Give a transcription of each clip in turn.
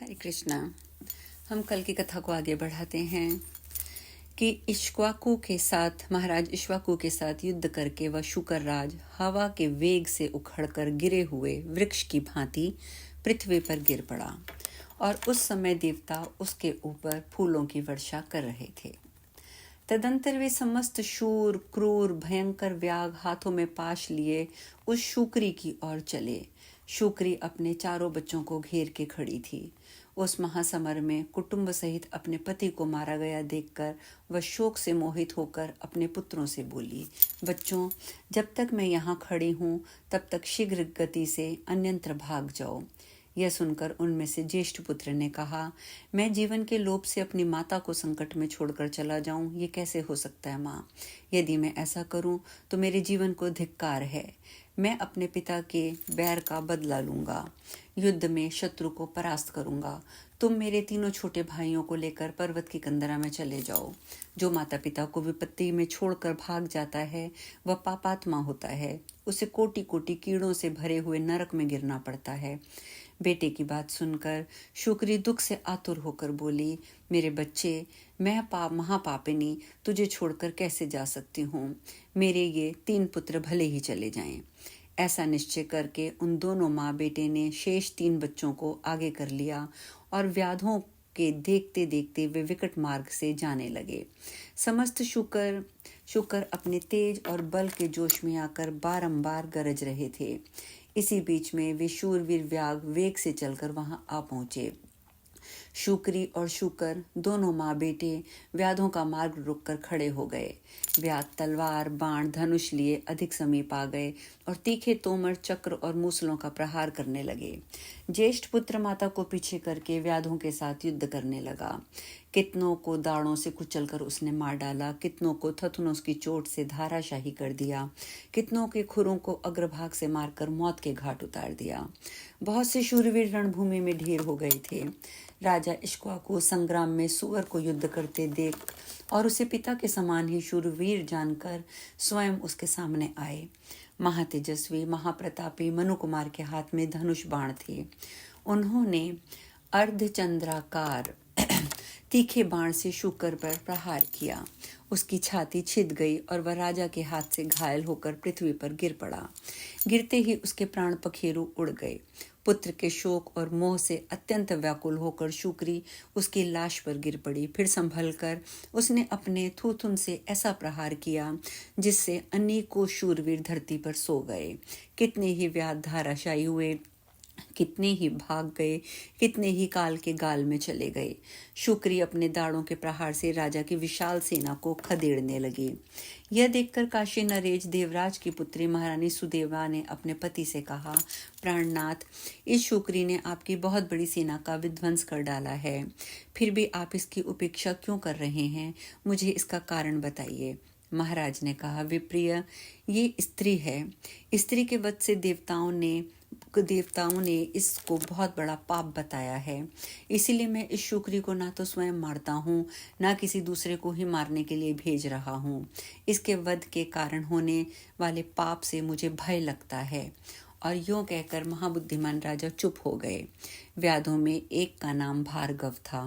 हरे कृष्णा। हम कल की कथा को आगे बढ़ाते हैं कि इक्ष्वाकु के साथ महाराज इक्ष्वाकु के साथ युद्ध करके वह शुकर राज हवा के वेग से उखड़कर गिरे हुए वृक्ष की भांति पृथ्वी पर गिर पड़ा और उस समय देवता उसके ऊपर फूलों की वर्षा कर रहे थे। तदंतर वे समस्त शूर क्रूर भयंकर व्याघ हाथों में पाश लिए उस शुक्री की ओर चले। शुक्री अपने चारों बच्चों को घेर के खड़ी थी। उस महासमर में कुटुंब सहित अपने पति को मारा गया देखकर वह शोक से मोहित होकर अपने पुत्रों से बोली, बच्चों, जब तक मैं यहाँ खड़ी हूँ तब तक शीघ्र गति से अन्यत्र भाग जाओ। यह सुनकर उनमें से ज्येष्ठ पुत्र ने कहा, मैं जीवन के लोभ से अपनी माता को संकट में छोड़कर चला जाऊं, ये कैसे हो सकता है माँ? यदि मैं ऐसा करूं तो मेरे जीवन को धिक्कार है। मैं अपने पिता के बैर का बदला लूंगा, युद्ध में शत्रु को परास्त करूंगा। तुम मेरे तीनों छोटे भाइयों को लेकर पर्वत की कंदरा में चले जाओ। जो माता पिता को विपत्ति में छोड़कर भाग जाता है वह पापात्मा होता है, उसे कोटि कोटि कीड़ों से भरे हुए नरक में गिरना पड़ता है। बेटे की बात सुनकर शुक्री दुख से आतुर होकर बोली, मेरे बच्चे, मैं महापापिनी तुझे छोड़कर कैसे जा सकती हूँ? मेरे ये 3 पुत्र भले ही चले जाएं। ऐसा निश्चय करके उन दोनों माँ बेटे ने शेष 3 बच्चों को आगे कर लिया और व्याधों के देखते देखते वे विकट मार्ग से जाने लगे। समस्त शुकर अपने तेज और बल के जोश में आकर बारंबार गरज रहे थे। इसी बीच में वे शूरवीर व्याघ वेग से चलकर वहां आ पहुंचे। शुक्री और शुकर दोनों माँ बेटे व्याधों का मार्ग रुककर खड़े हो गए। व्याध तलवार बाण धनुष लिए अधिक समीप आ गए और तीखे तोमर चक्र और मूसलों का प्रहार करने लगे। ज्येष्ठ पुत्र माता को पीछे करके व्याधों के साथ युद्ध करने लगा। कितनों को दाड़ों से कुचलकर उसने मार डाला, कितनों को थथुनों की चोट से धाराशाही कर दिया, कितनों के खुरों को अग्रभाग से मारकर मौत के घाट उतार दिया। बहुत से शूरवीर रणभूमि में ढेर हो गए थे। राजा इक्ष्वाकु संग्राम में सुअर को युद्ध करते देख और उसे पिता के समान ही शूरवीर जानकर स्वयं उसके सामने आए। महातेजस्वी महाप्रतापी मनु कुमार के हाथ में धनुष बाण थे। उन्होंने अर्धचंद्राकार तीखे बाण से शुकर पर प्रहार किया। उसकी छाती छिद गई और वह राजा के हाथ से घायल होकर पृथ्वी पर गिर पड़ा। गिरते ही उसके प्राण पखेरु उड़ गए। पुत्र के शोक और मोह से अत्यंत व्याकुल होकर शुक्री उसकी लाश पर गिर पड़ी। फिर संभलकर उसने अपने थूथुन से ऐसा प्रहार किया जिससे अनेकों शूरवीर धरती पर सो गए। कितने ही व्याध धाराशायी हुए, कितने ही भाग गए, कितने ही काल के गाल में चले गए। शुक्री अपने दाड़ों के प्रहार से राजा की विशाल सेना को खदेड़ने लगी। यह देखकर काशी नरेश देवराज की पुत्री महारानी सुदेवा ने अपने पति से कहा, प्राणनाथ, इस शुक्री ने आपकी बहुत बड़ी सेना का विध्वंस कर डाला है, फिर भी आप इसकी उपेक्षा क्यों कर रहे हैं? मुझे इसका कारण बताइए। महाराज ने कहा, विप्रिय, ये स्त्री है। स्त्री के वध से देवताओं ने इसको बहुत बड़ा पाप बताया है। इसीलिए मैं इस शुक्री को ना तो स्वयं मारता हूँ, ना किसी दूसरे को ही मारने के लिए भेज रहा हूँ। इसके वध के कारण होने वाले पाप से मुझे भय लगता है। और यूं कहकर महाबुद्धिमान राजा चुप हो गए। व्याधों में एक का नाम भार्गव था।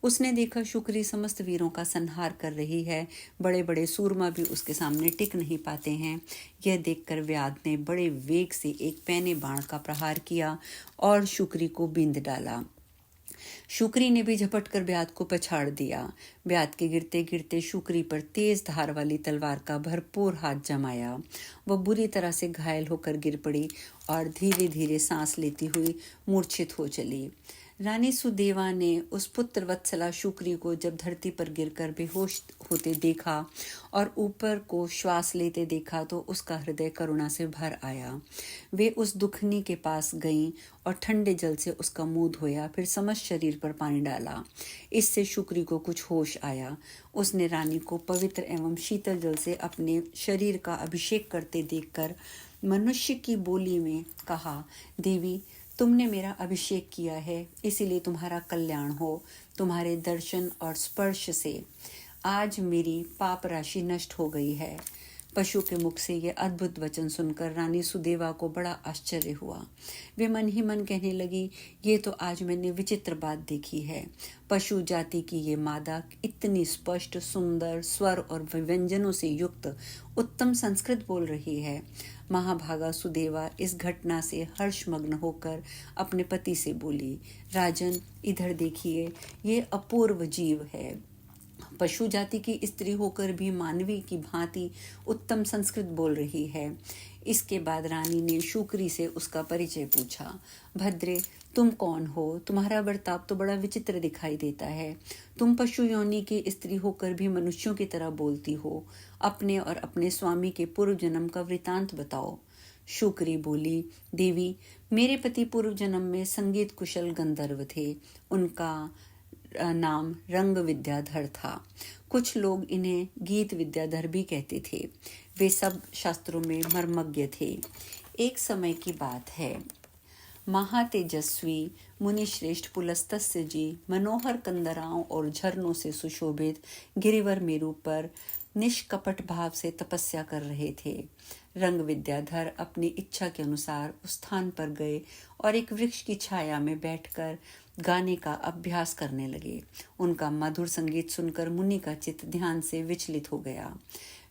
उसने देखा शुक्री समस्त वीरों का संहार कर रही है, बड़े बड़े सूरमा भी उसके सामने टिक नहीं पाते हैं। यह देखकर व्याध ने बड़े वेग से एक पैने बाण का प्रहार किया और शुक्री को बींध डाला। शुक्री ने भी झपट कर व्याध को पछाड़ दिया। व्याध के गिरते गिरते शुक्री पर तेज धार वाली तलवार का भरपूर हाथ जमाया। वह बुरी तरह से घायल होकर गिर पड़ी और धीरे धीरे सांस लेती हुई मूर्छित हो चली। रानी सुदेवा ने उस पुत्र वत्सला शुक्री को जब धरती पर गिरकर बेहोश होते देखा और ऊपर को श्वास लेते देखा तो उसका हृदय करुणा से भर आया। वे उस दुखनी के पास गईं और ठंडे जल से उसका मुंह धोया, फिर समस्त शरीर पर पानी डाला। इससे शुक्री को कुछ होश आया। उसने रानी को पवित्र एवं शीतल जल से अपने शरीर का अभिषेक करते देखकर मनुष्य की बोली में कहा, देवी, तुमने मेरा अभिषेक किया है, इसीलिए तुम्हारा कल्याण हो। तुम्हारे दर्शन और स्पर्श से आज मेरी पाप राशि नष्ट हो गई है। पशु के मुख से ये अद्भुत वचन सुनकर रानी सुदेवा को बड़ा आश्चर्य हुआ। वे मन ही मन कहने लगी, ये तो आज मैंने विचित्र बात देखी है। पशु जाति की ये मादा इतनी स्पष्ट, सुंदर स्वर और व्यंजनों से युक्त उत्तम संस्कृत बोल रही है। महाभागा सुदेवा इस घटना से हर्षमग्न होकर अपने पति से बोली, राजन, इधर देखिए, ये अपूर्व जीव है। पशु जाति की स्त्री होकर भी मानवी की भांति उत्तम संस्कृत बोल रही है। इसके बाद रानी ने शुक्री से उसका परिचय पूछा। भद्रे, तुम कौन हो? तुम्हारा बर्ताव तो बड़ा विचित्र दिखाई देता है। तुम पशु योनि की स्त्री होकर भी मनुष्यों की तरह बोलती हो। अपने और अपने स्वामी के पूर्व जन्म का वृतांत बताओ। शुक्री बोली, देवी, मेरे पति पूर्व जन्म में संगीत कुशल गंधर्व थे। उनका नाम रंग विद्याधर था। कुछ लोग इन्हें गीत विद्याधर भी कहते थे। वे सब शास्त्रों में मर्मज्ञ थे। एक समय की बात है, महातेजस्वी मुनिश्रेष्ठ पुलस्त्य जी मनोहर कंदराओं और झरनों से सुशोभित गिरिवर मेरु पर निष्कपट भाव से तपस्या कर रहे थे। रंग विद्याधर अपनी इच्छा के अनुसार उस स्थान पर गए और एक वृक्ष की छाया में बैठकर गाने का अभ्यास करने लगे। उनका मधुर संगीत सुनकर मुनि का चित्त ध्यान से विचलित हो गया।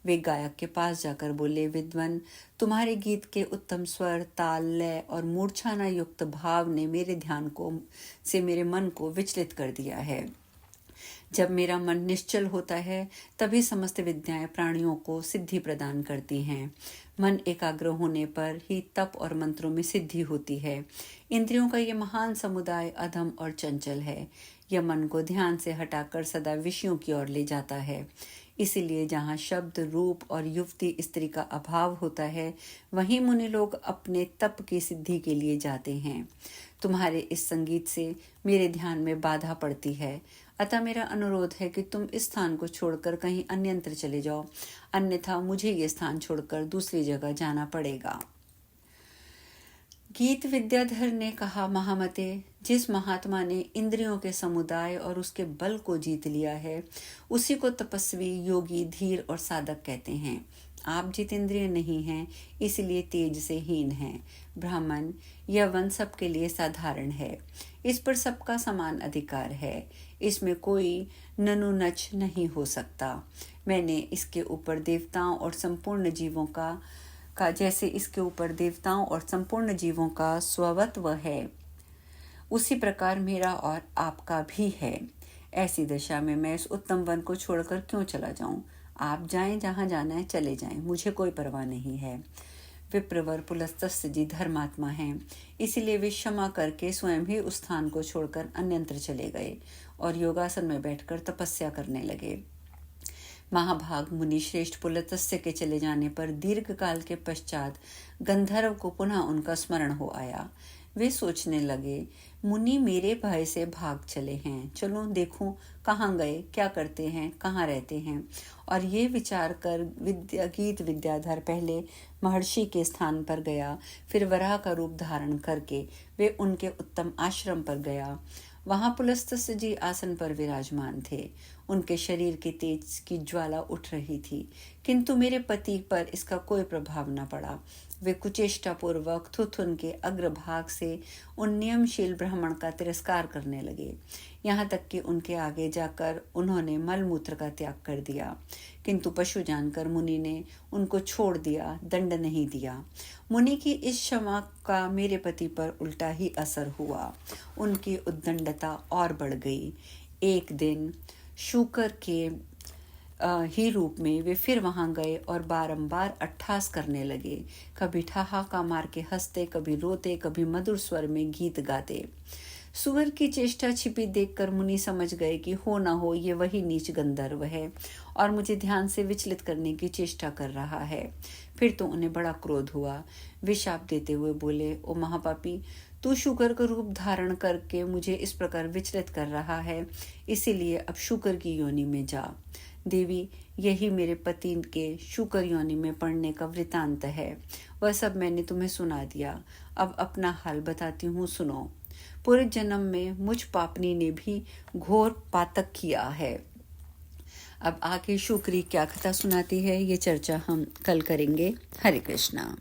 वे गायक के पास जाकर बोले, विद्वान, तुम्हारे गीत के उत्तम स्वर, ताल, लय और मूर्छना युक्त भाव ने मेरे ध्यान से मेरे मन को विचलित कर दिया है। जब मेरा मन निश्चल होता है तभी समस्त विद्याएं प्राणियों को सिद्धि प्रदान करती हैं। मन एकाग्र होने पर ही तप और मंत्रों में सिद्धि होती है। इंद्रियों का ये महान समुदाय अधम और चंचल है। यह मन को ध्यान से हटाकर सदा विषयों की ओर ले जाता है। इसीलिए जहाँ शब्द, रूप और युवती स्त्री का अभाव होता है, वहीं मुनि लोग अपने तप की सिद्धि के लिए जाते हैं। तुम्हारे इस संगीत से मेरे ध्यान में बाधा पड़ती है। अतः मेरा अनुरोध है कि तुम इस स्थान को छोड़कर कहीं अन्यत्र चले जाओ, अन्यथा मुझे ये स्थान छोड़कर दूसरी जगह जाना पड़ेगा। गीत विद्याधर ने कहा, महामते, जिस महात्मा ने इंद्रियों के समुदाय और उसके बल को जीत लिया है, उसी को तपस्वी, योगी, धीर और साधक कहते हैं। आप जितेंद्रिय नहीं हैं, इसलिए तेज से हीन हैं। ब्राह्मण, यह वन सबके लिए साधारण है। इस पर सबका समान अधिकार है। इसमें कोई ननुनच नहीं हो सकता। मैंने इसके ऊपर देवताओं और संपूर्ण जीवों का जैसे इसके ऊपर देवताओं और संपूर्ण जीवों का स्वत्व है, उसी प्रकार मेरा और आपका भी है। ऐसी दशा में मैं इस उत्तम वन को छोड़कर क्यों चला जाऊं? आप जाएं, जहां जाना है चले जाएं, मुझे कोई परवाह नहीं है। विप्रवर पुलस्त्य जी धर्मात्मा हैं, इसलिए वे क्षमा करके स्वयं ही उस स्थान को छोड़कर अन्यत्र चले गए और योगासन में बैठकर तपस्या करने लगे। महाभाग मुनि श्रेष्ठ पुलस्त्य के चले जाने पर दीर्घ काल के पश्चात गंधर्व को पुनः उनका स्मरण हो आया। वे सोचने लगे, मुनि मेरे भय से भाग चले हैं, चलो देखूं कहाँ गए, क्या करते हैं, कहाँ रहते हैं। और ये विचार कर गीत विद्याधर पहले महर्षि के स्थान पर गया, फिर वराह का रूप धारण करके वे उनके उत्तम आश्रम पर गया। वहां पुलस्त्य जी आसन पर विराजमान थे। उनके शरीर के तेज की ज्वाला उठ रही थी, किंतु मेरे पति पर इसका कोई प्रभाव न पड़ा। वे कुचेष्टा पूर्वक थुथुन के अग्रभाग से उन नियमशील ब्राह्मण का तिरस्कार करने लगे, यहाँ तक कि उनके आगे जाकर उन्होंने मलमूत्र का त्याग कर दिया। किंतु पशु जानकर मुनि ने उनको छोड़ दिया, दंड नहीं दिया। मुनि की इस क्षमा का मेरे पति पर उल्टा ही असर हुआ। उनकी उद्दंडता और बढ़ गई। एक दिन शुकर के ही रूप में वे फिर वहां गए और बारंबार अट्ठास करने लगे। कभी ठहाका मार के हंसते, कभी रोते, कभी मधुर स्वर में गीत गाते। सुअर की चेष्टा छिपी देखकर मुनि समझ गए कि हो ना हो ये वही नीच गंधर्व है और मुझे ध्यान से विचलित करने की चेष्टा कर रहा है। फिर तो उन्हें बड़ा क्रोध हुआ। वे शाप देते हुए बोले, ओ महापापी, तू शुकर का रूप धारण करके मुझे इस प्रकार विचलित कर रहा है, इसीलिए अब शुकर की योनि में जा। देवी, यही मेरे पति के शुकर योनि में पड़ने का वृतांत है। वह सब मैंने तुम्हें सुना दिया। अब अपना हाल बताती हूँ, सुनो। पूर्व जन्म में मुझ पापनी ने भी घोर पातक किया है। अब आके शुक्री क्या कथा सुनाती है, ये चर्चा हम कल करेंगे। हरे कृष्णा।